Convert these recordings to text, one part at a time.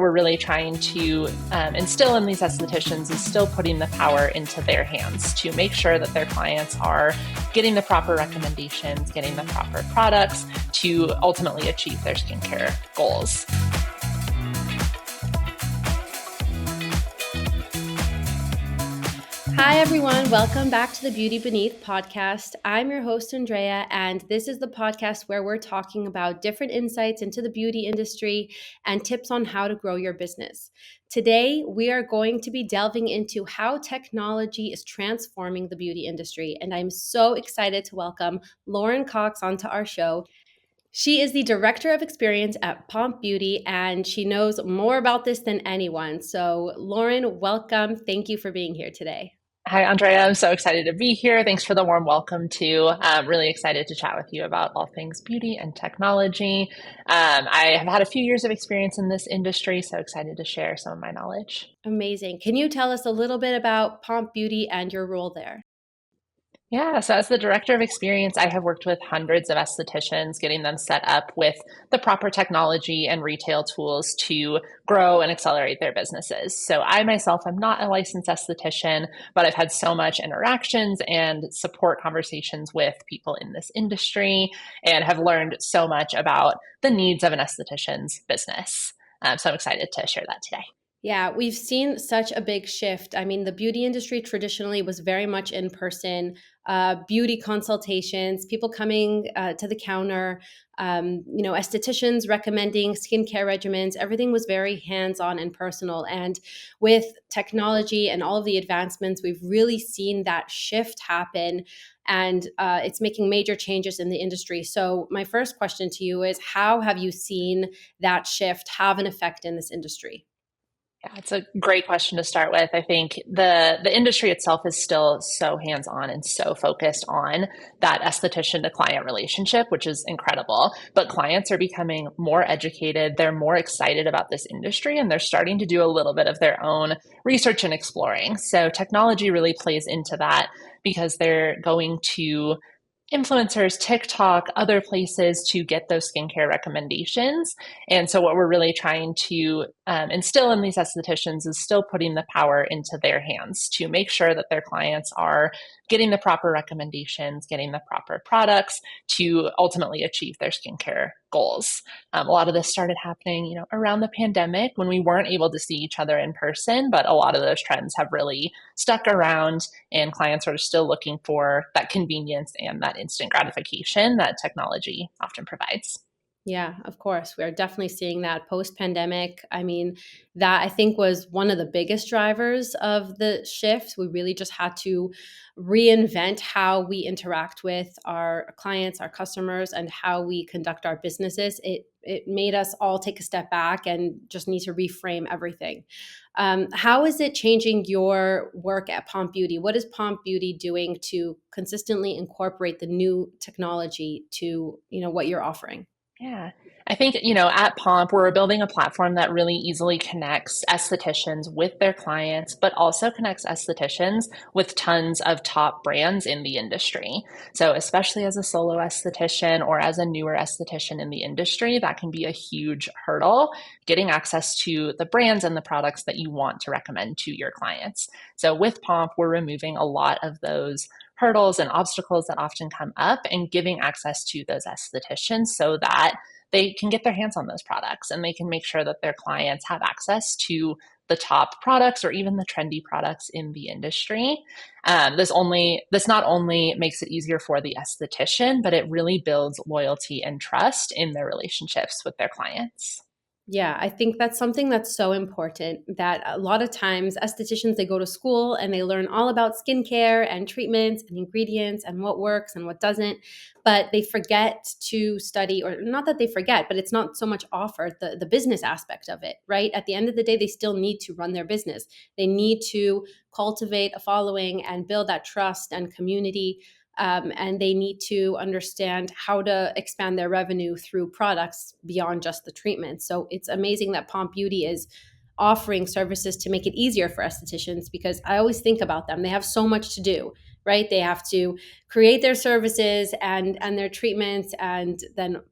we're really trying to instill in these estheticians is still putting the power into their hands to make sure that their clients are getting the proper recommendations, getting the proper products to ultimately achieve their skincare goals. Hi, everyone. Welcome back to the Beauty Beneath podcast. I'm your host, Andrea, and this is the podcast where we're talking about different insights into the beauty industry and tips on how to grow your business. Today, we are going to be delving into how technology is transforming the beauty industry, and I'm so excited to welcome Lauren Cox onto our show. She is the Director of Experience at Pomp Beauty, and she knows more about this than anyone. So, Lauren, welcome. Thank you for being here today. Hi, Andrea. I'm so excited to be here. Thanks for the warm welcome, too. I'm really excited to chat with you about all things beauty and technology. I have had a few years of experience in this industry, so excited to share some of my knowledge. Amazing. Can you tell us a little bit about Pomp Beauty and your role there? Yeah, so as the Director of Experience, I have worked with hundreds of estheticians, getting them set up with the proper technology and retail tools to grow and accelerate their businesses. So I myself am not a licensed esthetician, but I've had so much interactions and support conversations with people in this industry and have learned so much about the needs of an esthetician's business. So I'm excited to share that today. Yeah, we've seen such a big shift. I mean, the beauty industry traditionally was very much in person, beauty consultations, people coming to the counter, estheticians recommending skincare regimens. Everything was very hands-on and personal. And with technology and all of the advancements, we've really seen that shift happen. And it's making major changes in the industry. So my first question to you is, how have you seen that shift have an effect in this industry? Yeah, it's a great question to start with. I think the industry itself is still so hands-on and so focused on that esthetician to client relationship, which is incredible. But clients are becoming more educated. They're more excited about this industry, and they're starting to do a little bit of their own research and exploring. So technology really plays into that because they're going to influencers, TikTok, other places to get those skincare recommendations. And so what we're really trying to instill in these estheticians is still putting the power into their hands to make sure that their clients are getting the proper recommendations, getting the proper products to ultimately achieve their skincare goals. A lot of this started happening, around the pandemic when we weren't able to see each other in person, but a lot of those trends have really stuck around, and clients are still looking for that convenience and that instant gratification that technology often provides. Yeah, of course. We are definitely seeing that post-pandemic. I mean, that I think was one of the biggest drivers of the shift. We really just had to reinvent how we interact with our clients, our customers, and how we conduct our businesses. It made us all take a step back and just need to reframe everything. How is it changing your work at Pomp Beauty? What is Pomp Beauty doing to consistently incorporate the new technology to, what you're offering? Yeah. I think, at Pomp, we're building a platform that really easily connects estheticians with their clients, but also connects estheticians with tons of top brands in the industry. So especially as a solo esthetician or as a newer esthetician in the industry, that can be a huge hurdle, getting access to the brands and the products that you want to recommend to your clients. So with Pomp, we're removing a lot of those hurdles and obstacles that often come up and giving access to those estheticians so that they can get their hands on those products and they can make sure that their clients have access to the top products or even the trendy products in the industry. This not only makes it easier for the esthetician, but it really builds loyalty and trust in their relationships with their clients. Yeah, I think that's something that's so important, that a lot of times estheticians, they go to school and they learn all about skincare and treatments and ingredients and what works and what doesn't, but they forget to study, or not that they forget, but it's not so much offered the business aspect of it, right? At the end of the day, they still need to run their business. They need to cultivate a following and build that trust and community. And they need to understand how to expand their revenue through products beyond just the treatment. So it's amazing that Pomp Beauty is offering services to make it easier for estheticians, because I always think about them. They have so much to do. right? They have to create their services and their treatments, and then,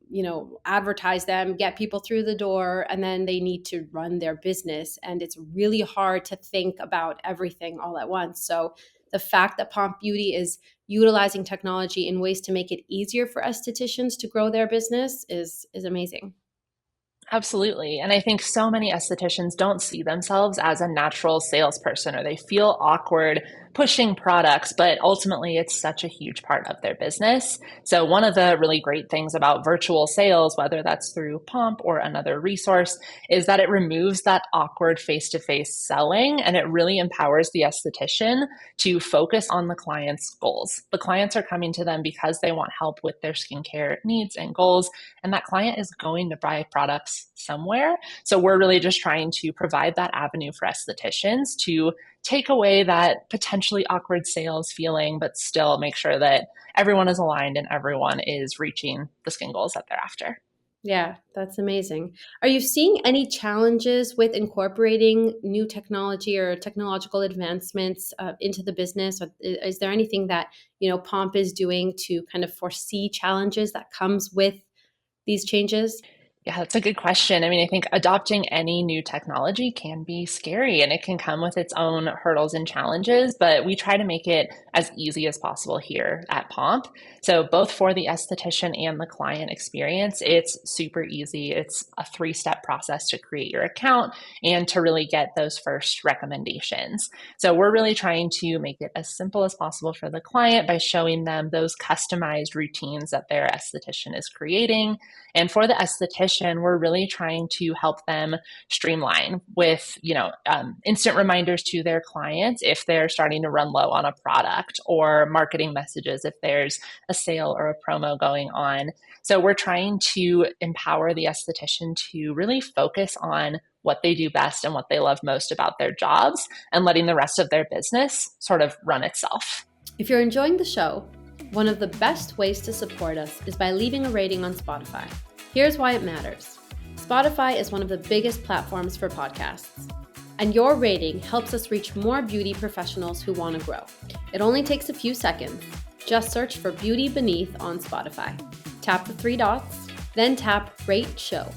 advertise them, get people through the door, and then they need to run their business. And it's really hard to think about everything all at once. So the fact that Pomp Beauty is utilizing technology in ways to make it easier for estheticians to grow their business is amazing. Absolutely. And I think so many estheticians don't see themselves as a natural salesperson, or they feel awkward pushing products, but ultimately it's such a huge part of their business. So one of the really great things about virtual sales, whether that's through Pomp or another resource, is that it removes that awkward face-to-face selling, and it really empowers the esthetician to focus on the client's goals. The clients are coming to them because they want help with their skincare needs and goals, and that client is going to buy products somewhere. So we're really just trying to provide that avenue for estheticians to take away that potentially awkward sales feeling, but still make sure that everyone is aligned and everyone is reaching the skin goals that they're after. Yeah, that's amazing. Are you seeing any challenges with incorporating new technology or technological advancements into the business? Or is there anything that, Pomp is doing to kind of foresee challenges that comes with these changes? Yeah, that's a good question. I mean, I think adopting any new technology can be scary and it can come with its own hurdles and challenges, but we try to make it as easy as possible here at Pomp. So, both for the esthetician and the client experience, it's super easy. It's a 3-step process to create your account and to really get those first recommendations. So, we're really trying to make it as simple as possible for the client by showing them those customized routines that their esthetician is creating. And for the esthetician, we're really trying to help them streamline with, instant reminders to their clients if they're starting to run low on a product, or marketing messages if there's a sale or a promo going on. So we're trying to empower the esthetician to really focus on what they do best and what they love most about their jobs, and letting the rest of their business sort of run itself. If you're enjoying the show, one of the best ways to support us is by leaving a rating on Spotify. Here's why it matters. Spotify is one of the biggest platforms for podcasts, and your rating helps us reach more beauty professionals who want to grow. It only takes a few seconds. Just search for Beauty Beneath on Spotify. Tap the 3 dots, then tap Rate Show.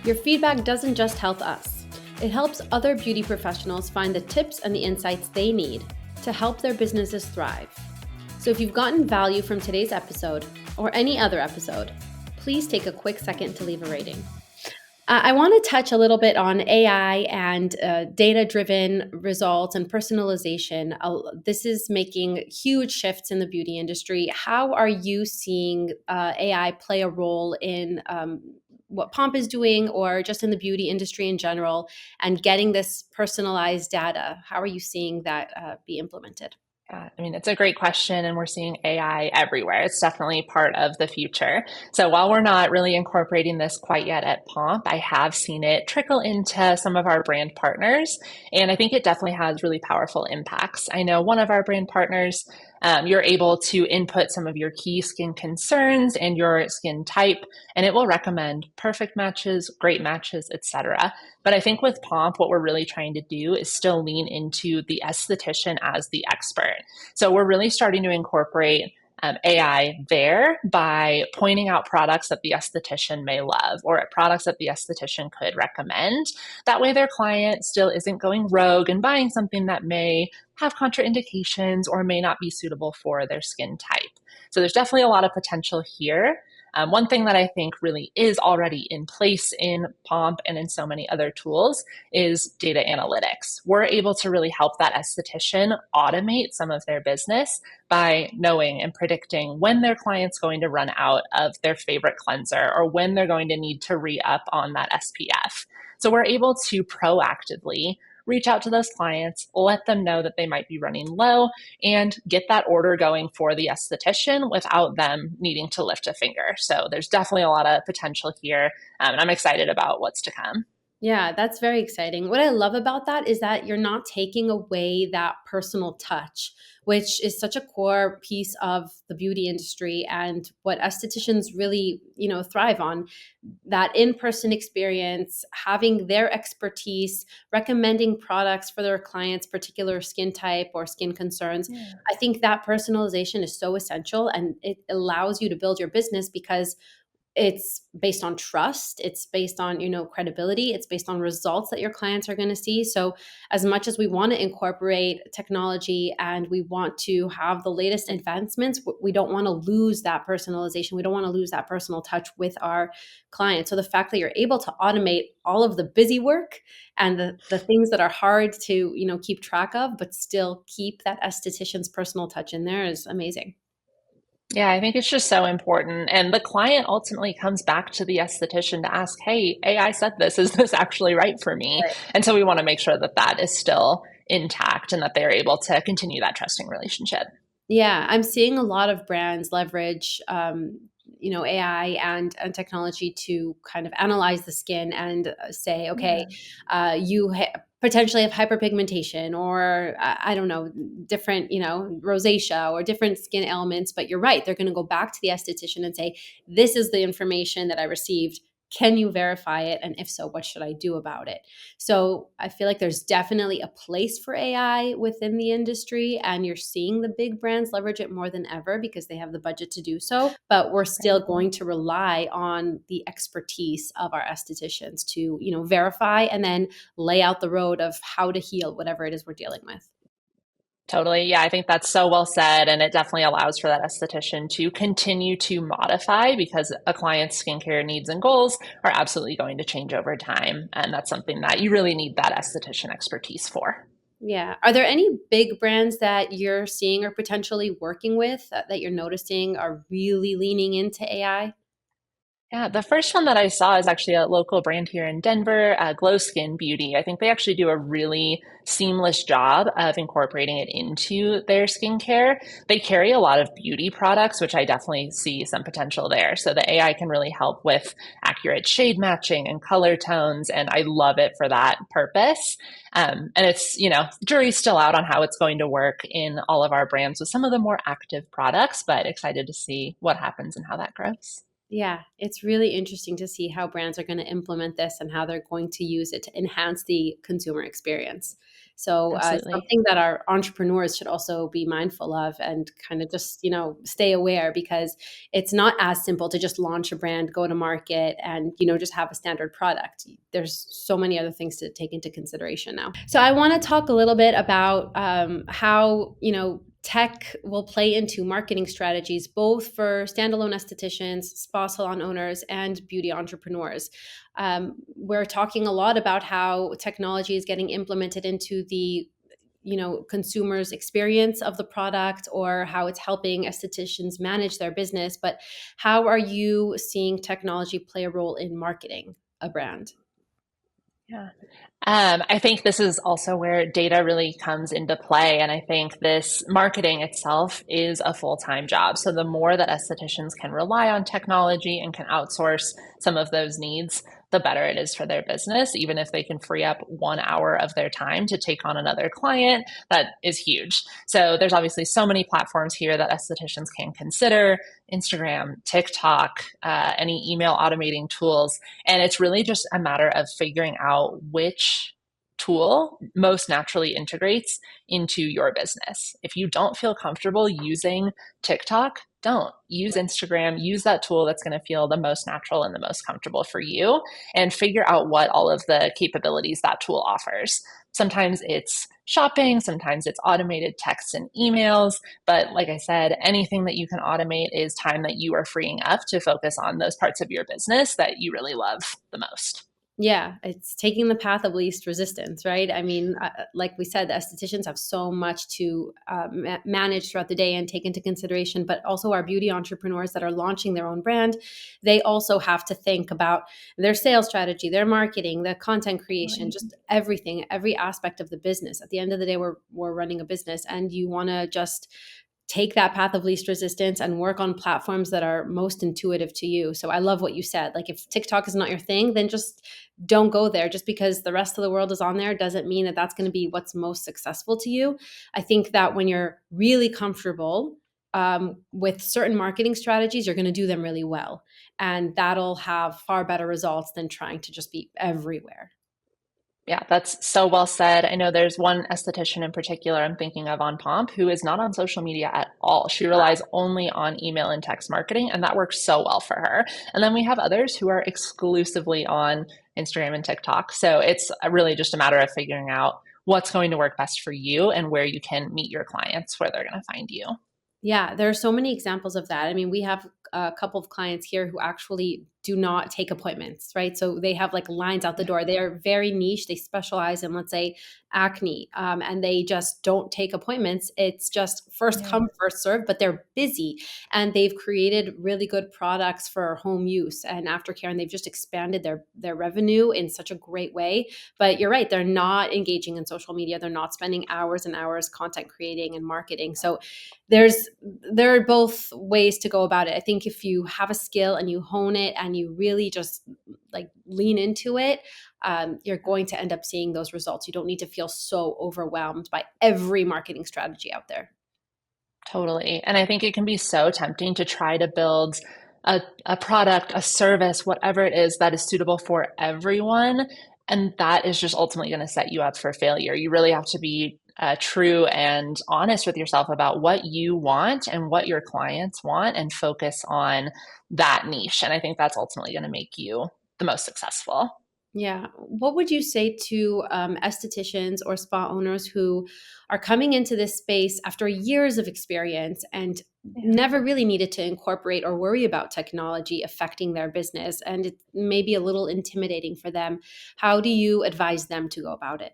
Your feedback doesn't just help us. It helps other beauty professionals find the tips and the insights they need to help their businesses thrive. So if you've gotten value from today's episode or any other episode, please take a quick second to leave a rating. I want to touch a little bit on AI and data-driven results and personalization. This is making huge shifts in the beauty industry. How are you seeing AI play a role in what Pomp is doing, or just in the beauty industry in general, and getting this personalized data? How are you seeing that be implemented? Yeah, I mean, it's a great question, and we're seeing AI everywhere. It's definitely part of the future. So while we're not really incorporating this quite yet at Pomp, I have seen it trickle into some of our brand partners, and I think it definitely has really powerful impacts. I know one of our brand partners, you're able to input some of your key skin concerns and your skin type, and it will recommend perfect matches, great matches, etc. But I think with Pomp, what we're really trying to do is still lean into the esthetician as the expert. So we're really starting to incorporate AI there by pointing out products that the esthetician may love, or products that the esthetician could recommend. That way their client still isn't going rogue and buying something that may have contraindications or may not be suitable for their skin type. So there's definitely a lot of potential here. One thing that I think really is already in place in Pomp and in so many other tools is data analytics. We're able to really help that esthetician automate some of their business by knowing and predicting when their client's going to run out of their favorite cleanser, or when they're going to need to re-up on that SPF. So we're able to proactively reach out to those clients, let them know that they might be running low, and get that order going for the esthetician without them needing to lift a finger. So there's definitely a lot of potential here, and I'm excited about what's to come. Yeah, that's very exciting. What I love about that is that you're not taking away that personal touch, which is such a core piece of the beauty industry and what estheticians really, thrive on. That in-person experience, having their expertise, recommending products for their clients' particular skin type or skin concerns. Yeah. I think that personalization is so essential and it allows you to build your business because it's based on trust, it's based on credibility, it's based on results that your clients are going to see. So as much as we want to incorporate technology and we want to have the latest advancements, we don't want to lose that personalization, we don't want to lose that personal touch with our clients. So the fact that you're able to automate all of the busy work and the things that are hard to keep track of but still keep that esthetician's personal touch in there is amazing. Yeah, I think it's just so important. And the client ultimately comes back to the esthetician to ask, hey, AI said this. Is this actually right for me? And so we want to make sure that that is still intact and that they're able to continue that trusting relationship. Yeah, I'm seeing a lot of brands leverage, AI and technology to kind of analyze the skin and say, okay, Yeah. potentially have hyperpigmentation or I don't know, different, rosacea or different skin ailments. But you're right; they're going to go back to the esthetician and say, "This is the information that I received. Can you verify it? And if so, what should I do about it?" So I feel like there's definitely a place for AI within the industry, and you're seeing the big brands leverage it more than ever because they have the budget to do so. But we're still Right. going to rely on the expertise of our estheticians to, verify and then lay out the road of how to heal whatever it is we're dealing with. Totally. Yeah, I think that's so well said. And it definitely allows for that esthetician to continue to modify because a client's skincare needs and goals are absolutely going to change over time. And that's something that you really need that esthetician expertise for. Yeah. Are there any big brands that you're seeing or potentially working with that you're noticing are really leaning into AI? Yeah, the first one that I saw is actually a local brand here in Denver, Glow Skin Beauty. I think they actually do a really seamless job of incorporating it into their skincare. They carry a lot of beauty products, which I definitely see some potential there. So the AI can really help with accurate shade matching and color tones, and I love it for that purpose. And it's, jury's still out on how it's going to work in all of our brands with some of the more active products, but excited to see what happens and how that grows. Yeah, it's really interesting to see how brands are going to implement this and how they're going to use it to enhance the consumer experience. So, Absolutely. something that our entrepreneurs should also be mindful of and kind of just, stay aware because it's not as simple to just launch a brand, go to market, and, just have a standard product. There's so many other things to take into consideration now. So, I want to talk a little bit about how, tech will play into marketing strategies, both for standalone estheticians, spa salon owners, and beauty entrepreneurs. We're talking a lot about how technology is getting implemented into the consumers experience of the product or how it's helping estheticians manage their business, but how are you seeing technology play a role in marketing a brand? Yeah. I think this is also where data really comes into play. And I think this marketing itself is a full time job. So the more that estheticians can rely on technology and can outsource some of those needs, the better it is for their business. Even if they can free up 1 hour of their time to take on another client, that is huge. So there's obviously so many platforms here that estheticians can consider: Instagram, TikTok, any email automating tools. And it's really just a matter of figuring out which tool most naturally integrates into your business. If you don't feel comfortable using TikTok, don't use Instagram. Use that tool that's going to feel the most natural and the most comfortable for you, and figure out what all of the capabilities that tool offers. Sometimes it's shopping, sometimes it's automated texts and emails. But like I said, anything that you can automate is time that you are freeing up to focus on those parts of your business that you really love the most. Yeah, it's taking the path of least resistance, right? I mean, like we said, the estheticians have so much to manage throughout the day and take into consideration, but also our beauty entrepreneurs that are launching their own brand, they also have to think about their sales strategy, their marketing, the content creation, Right. just everything, every aspect of the business. At the end of the day, we're running a business, and you want to just take that path of least resistance and work on platforms that are most intuitive to you. So I love what you said. Like if TikTok is not your thing, then just don't go there. Just because the rest of the world is on there doesn't mean that that's going to be what's most successful to you. I think that when you're really comfortable with certain marketing strategies, you're going to do them really well. And that'll have far better results than trying to just be everywhere. Yeah, that's so well said. I know there's one esthetician in particular I'm thinking of on Pomp who is not on social media at all. She relies only on email and text marketing, and that works so well for her. And then we have others who are exclusively on Instagram and TikTok. So it's really just a matter of figuring out what's going to work best for you and where you can meet your clients, where they're going to find you. Yeah, there are so many examples of that. I mean, we have a couple of clients here who actually do not take appointments, right? So they have like lines out the door. They are very niche. They specialize in, let's say, acne, and they just don't take appointments. It's just first Yeah. come, first serve, but they're busy and they've created really good products for home use and aftercare, and they've just expanded their revenue in such a great way. But you're right, they're not engaging in social media. They're not spending hours and hours content creating and marketing. So there are both ways to go about it. I think if you have a skill and you hone it and you really just like lean into it, you're going to end up seeing those results. You don't need to feel so overwhelmed by every marketing strategy out there. Totally. And I think it can be so tempting to try to build a product, a service, whatever it is that is suitable for everyone. And that is just ultimately going to set you up for failure. You really have to be true and honest with yourself about what you want and what your clients want and focus on that niche. And I think that's ultimately going to make you the most successful. Yeah. What would you say to estheticians or spa owners who are coming into this space after years of experience and never really needed to incorporate or worry about technology affecting their business? And it may be a little intimidating for them. How do you advise them to go about it?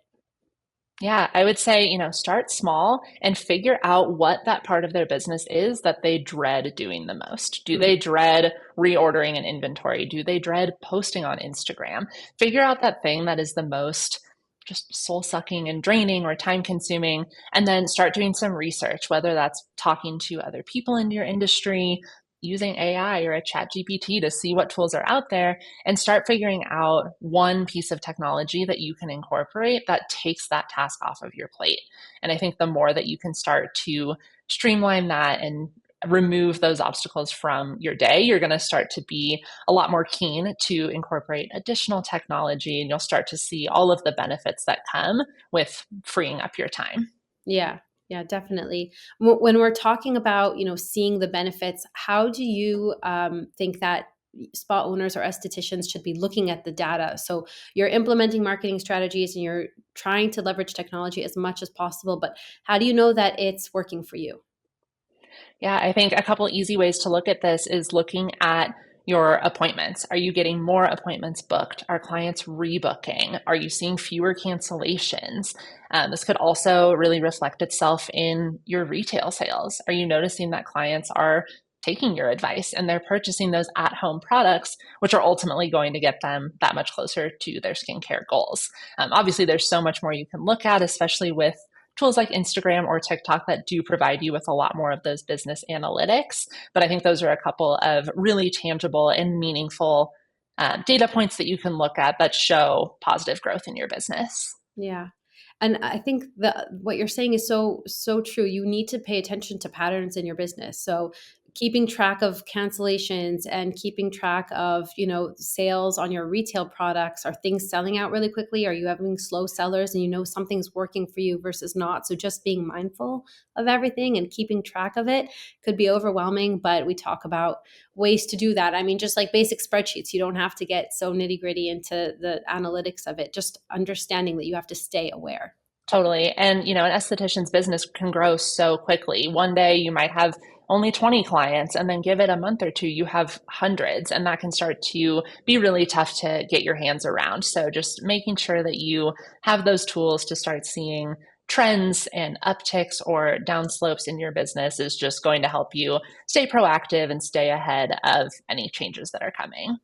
Yeah, I would say, start small and figure out what that part of their business is that they dread doing the most. Do they dread reordering an inventory? Do they dread posting on Instagram? Figure out that thing that is the most just soul sucking and draining or time consuming, and then start doing some research, whether that's talking to other people in your industry, using AI or a chat GPT to see what tools are out there and start figuring out one piece of technology that you can incorporate that takes that task off of your plate. And I think the more that you can start to streamline that and remove those obstacles from your day, you're going to start to be a lot more keen to incorporate additional technology and you'll start to see all of the benefits that come with freeing up your time. Yeah. Yeah, definitely. When we're talking about, seeing the benefits, how do you think that spa owners or estheticians should be looking at the data? So you're implementing marketing strategies and you're trying to leverage technology as much as possible, but how do you know that it's working for you? Yeah, I think a couple easy ways to look at this is looking at your appointments. Are you getting more appointments booked? Are clients rebooking? Are you seeing fewer cancellations? This could also really reflect itself in your retail sales. Are you noticing that clients are taking your advice and they're purchasing those at home products, which are ultimately going to get them that much closer to their skincare goals? Obviously, there's so much more you can look at, especially with tools like Instagram or TikTok that do provide you with a lot more of those business analytics. But I think those are a couple of really tangible and meaningful data points that you can look at that show positive growth in your business. Yeah. And I think what you're saying is so true. You need to pay attention to patterns in your business. So keeping track of cancellations and keeping track of, sales on your retail products. Are things selling out really quickly? Are you having slow sellers and something's working for you versus not? So just being mindful of everything and keeping track of it could be overwhelming, but we talk about ways to do that. I mean, just like basic spreadsheets, you don't have to get so nitty gritty into the analytics of it, just understanding that you have to stay aware. Totally. And, an esthetician's business can grow so quickly. One day you might have only 20 clients, and then give it a month or two, you have hundreds, and that can start to be really tough to get your hands around. So just making sure that you have those tools to start seeing trends and upticks or downslopes in your business is just going to help you stay proactive and stay ahead of any changes that are coming.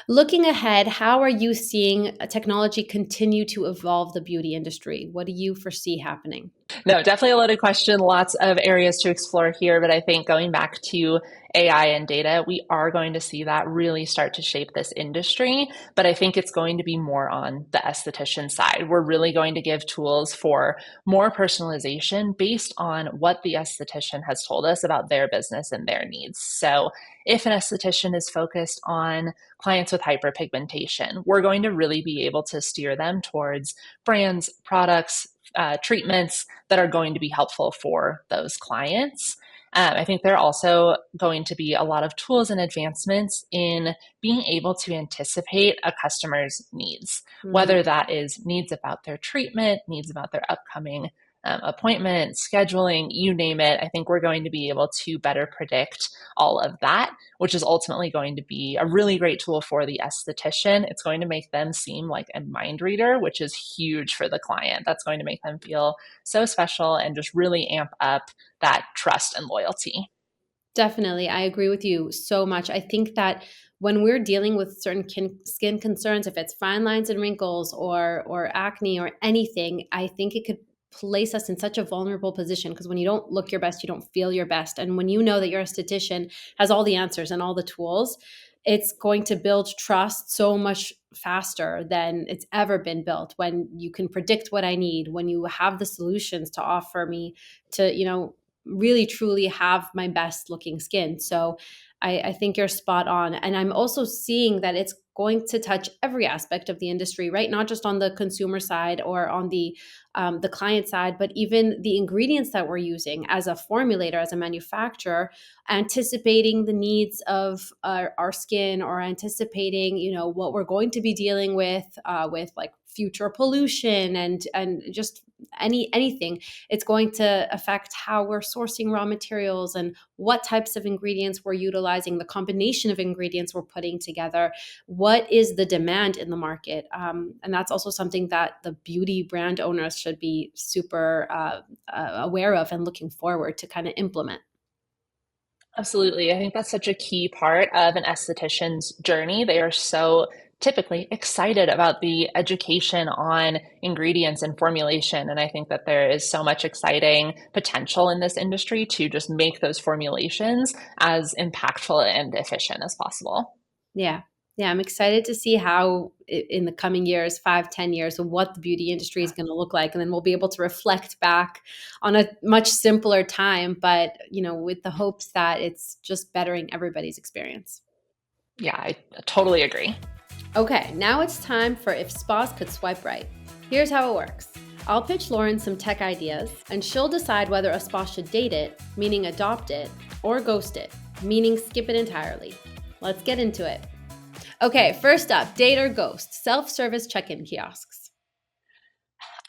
Looking ahead, how are you seeing technology continue to evolve the beauty industry? What do you foresee happening? No, definitely a loaded question. Lots of areas to explore here, but I think going back to AI and data, we are going to see that really start to shape this industry. But I think it's going to be more on the esthetician side. We're really going to give tools for more personalization based on what the esthetician has told us about their business and their needs. So if an esthetician is focused on clients with hyperpigmentation, we're going to really be able to steer them towards brands, products, treatments that are going to be helpful for those clients. I think there are also going to be a lot of tools and advancements in being able to anticipate a customer's needs, whether that is needs about their treatment, needs about their upcoming appointment, scheduling, you name it. I think we're going to be able to better predict all of that, which is ultimately going to be a really great tool for the esthetician. It's going to make them seem like a mind reader, which is huge for the client. That's going to make them feel so special and just really amp up that trust and loyalty. Definitely. I agree with you so much. I think that when we're dealing with certain skin concerns, if it's fine lines and wrinkles or acne or anything, I think it could place us in such a vulnerable position because when you don't look your best, you don't feel your best. And when you know that your esthetician has all the answers and all the tools, it's going to build trust so much faster than it's ever been built when you can predict what I need, when you have the solutions to offer me to, really truly have my best looking skin. So I think you're spot on. And I'm also seeing that it's going to touch every aspect of the industry, right? Not just on the consumer side or on the client side, but even the ingredients that we're using as a formulator, as a manufacturer, anticipating the needs of our skin or anticipating, what we're going to be dealing with like future pollution and just anything. It's going to affect how we're sourcing raw materials and what types of ingredients we're utilizing, the combination of ingredients we're putting together, what is the demand in the market. And that's also something that the beauty brand owners should be super aware of and looking forward to kind of implement. Absolutely. I think that's such a key part of an esthetician's journey. They are so typically excited about the education on ingredients and formulation. And I think that there is so much exciting potential in this industry to just make those formulations as impactful and efficient as possible. Yeah. Yeah, I'm excited to see how in the coming years, 5, 10 years, what the beauty industry is going to look like. And then we'll be able to reflect back on a much simpler time, but, with the hopes that it's just bettering everybody's experience. Yeah, I totally agree. Okay, now it's time for If Spas Could Swipe Right. Here's how it works. I'll pitch Lauren some tech ideas, and she'll decide whether a spa should date it, meaning adopt it, or ghost it, meaning skip it entirely. Let's get into it. Okay, first up, date or ghost, self-service check-in kiosks.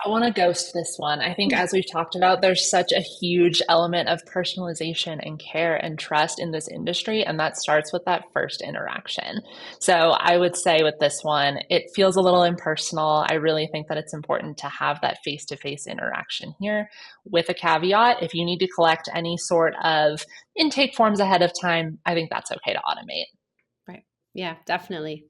I want to ghost this one. I think, as we've talked about, there's such a huge element of personalization and care and trust in this industry, and that starts with that first interaction. So I would say with this one, it feels a little impersonal. I really think that it's important to have that face-to-face interaction here with a caveat. If you need to collect any sort of intake forms ahead of time, I think that's okay to automate. Right. Yeah, definitely.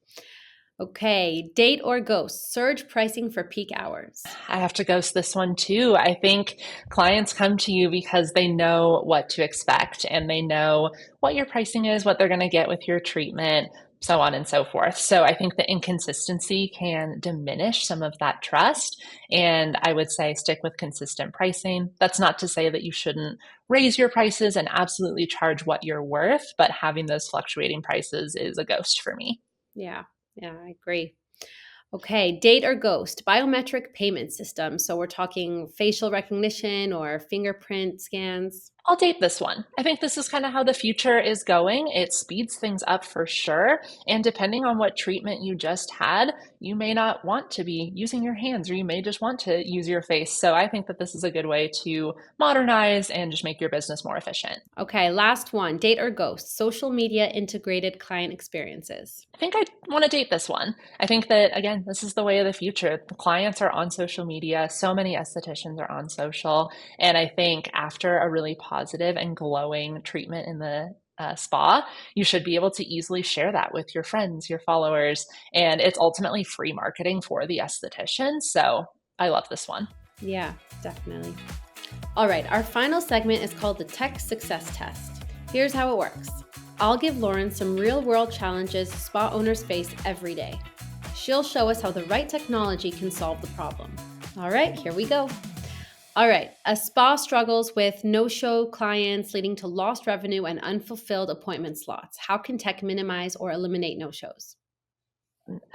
Okay, date or ghost, surge pricing for peak hours. I have to ghost this one too. I think clients come to you because they know what to expect and they know what your pricing is, what they're going to get with your treatment, so on and so forth. So I think the inconsistency can diminish some of that trust. And I would say stick with consistent pricing. That's not to say that you shouldn't raise your prices and absolutely charge what you're worth, but having those fluctuating prices is a ghost for me. Yeah, I agree. Okay, date or ghost, biometric payment system. So we're talking facial recognition or fingerprint scans. I'll date this one. I think this is kind of how the future is going. It speeds things up for sure. And depending on what treatment you just had, you may not want to be using your hands or you may just want to use your face. So I think that this is a good way to modernize and just make your business more efficient. Okay, last one, date or ghost, social media integrated client experiences. I think I want to date this one. I think that, again, this is the way of the future. The clients are on social media. So many estheticians are on social. And I think after a really positive and glowing treatment in the spa, you should be able to easily share that with your friends, your followers. And it's ultimately free marketing for the esthetician. So I love this one. Yeah, definitely. All right, our final segment is called the Tech Success Test. Here's how it works. I'll give Lauren some real-world challenges spa owners face every day. She'll show us how the right technology can solve the problem. All right, here we go. All right, a spa struggles with no-show clients leading to lost revenue and unfulfilled appointment slots. How can tech minimize or eliminate no-shows?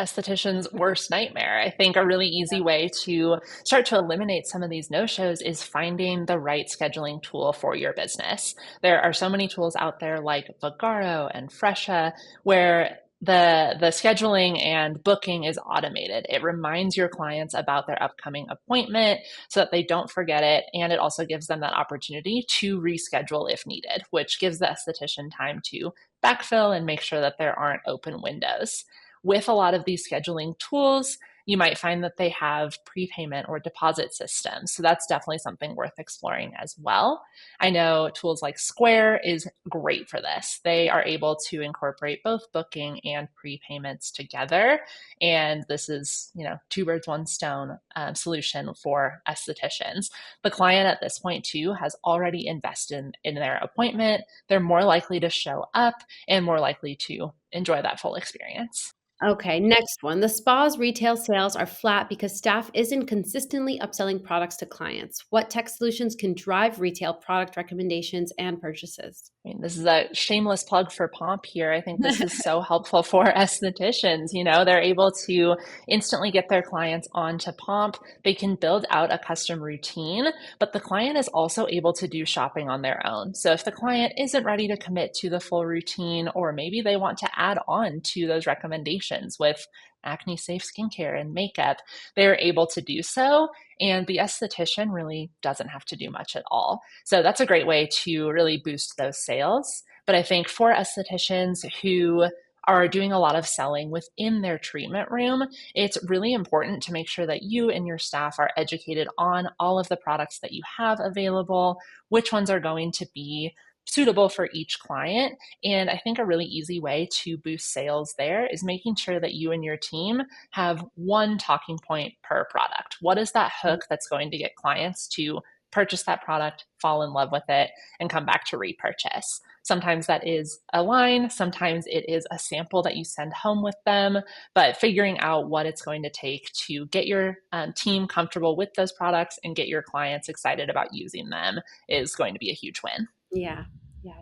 Esthetician's worst nightmare. I think a really easy way to start to eliminate some of these no-shows is finding the right scheduling tool for your business. There are so many tools out there like Vagaro and Fresha where the scheduling and booking is automated. It reminds your clients about their upcoming appointment so that they don't forget it. And it also gives them that opportunity to reschedule if needed, which gives the esthetician time to backfill and make sure that there aren't open windows. With a lot of these scheduling tools, you might find that they have prepayment or deposit systems. So that's definitely something worth exploring as well. I know tools like Square is great for this. They are able to incorporate both booking and prepayments together. And this is, two birds, one stone solution for estheticians. The client at this point too has already invested in their appointment. They're more likely to show up and more likely to enjoy that full experience. Okay, next one. The spa's retail sales are flat because staff isn't consistently upselling products to clients. What tech solutions can drive retail product recommendations and purchases? I mean, this is a shameless plug for Pomp here. I think this is so helpful for estheticians. They're able to instantly get their clients onto Pomp. They can build out a custom routine, but the client is also able to do shopping on their own. So if the client isn't ready to commit to the full routine, or maybe they want to add on to those recommendations with acne safe skincare and makeup, they're able to do so. And the esthetician really doesn't have to do much at all. So that's a great way to really boost those sales. But I think for estheticians who are doing a lot of selling within their treatment room, it's really important to make sure that you and your staff are educated on all of the products that you have available, which ones are going to be suitable for each client. And I think a really easy way to boost sales there is making sure that you and your team have one talking point per product. What is that hook that's going to get clients to purchase that product, fall in love with it, and come back to repurchase? Sometimes that is a line, sometimes it is a sample that you send home with them, but figuring out what it's going to take to get your team comfortable with those products and get your clients excited about using them is going to be a huge win. Yeah,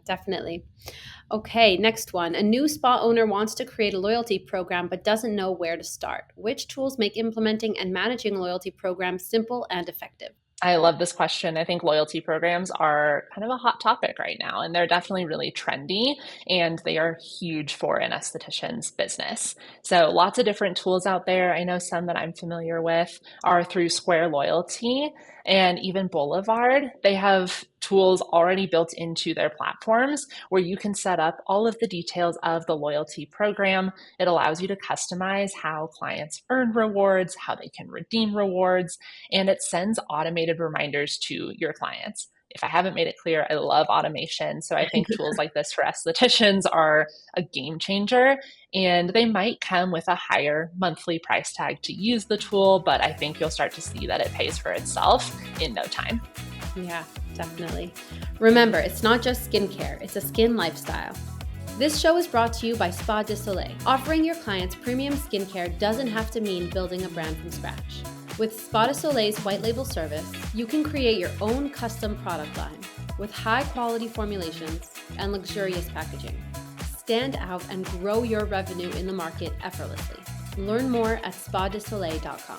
definitely. Okay, next one. A new spa owner wants to create a loyalty program but doesn't know where to start. Which tools make implementing and managing a loyalty program simple and effective? I love this question. I think loyalty programs are kind of a hot topic right now, and they're definitely really trendy, and they are huge for an esthetician's business. So lots of different tools out there. I know some that I'm familiar with are through Square Loyalty and even Boulevard. They have tools already built into their platforms where you can set up all of the details of the loyalty program. It allows you to customize how clients earn rewards, how they can redeem rewards, and it sends automated reminders to your clients. If I haven't made it clear, I love automation. So I think tools like this for estheticians are a game changer, and they might come with a higher monthly price tag to use the tool, but I think you'll start to see that it pays for itself in no time. Yeah, definitely. Remember, it's not just skincare, it's a skin lifestyle. This show is brought to you by Spa de Soleil. Offering your clients premium skincare doesn't have to mean building a brand from scratch. With Spa de Soleil's white label service, you can create your own custom product line with high quality formulations and luxurious packaging. Stand out and grow your revenue in the market effortlessly. Learn more at spadesoleil.com.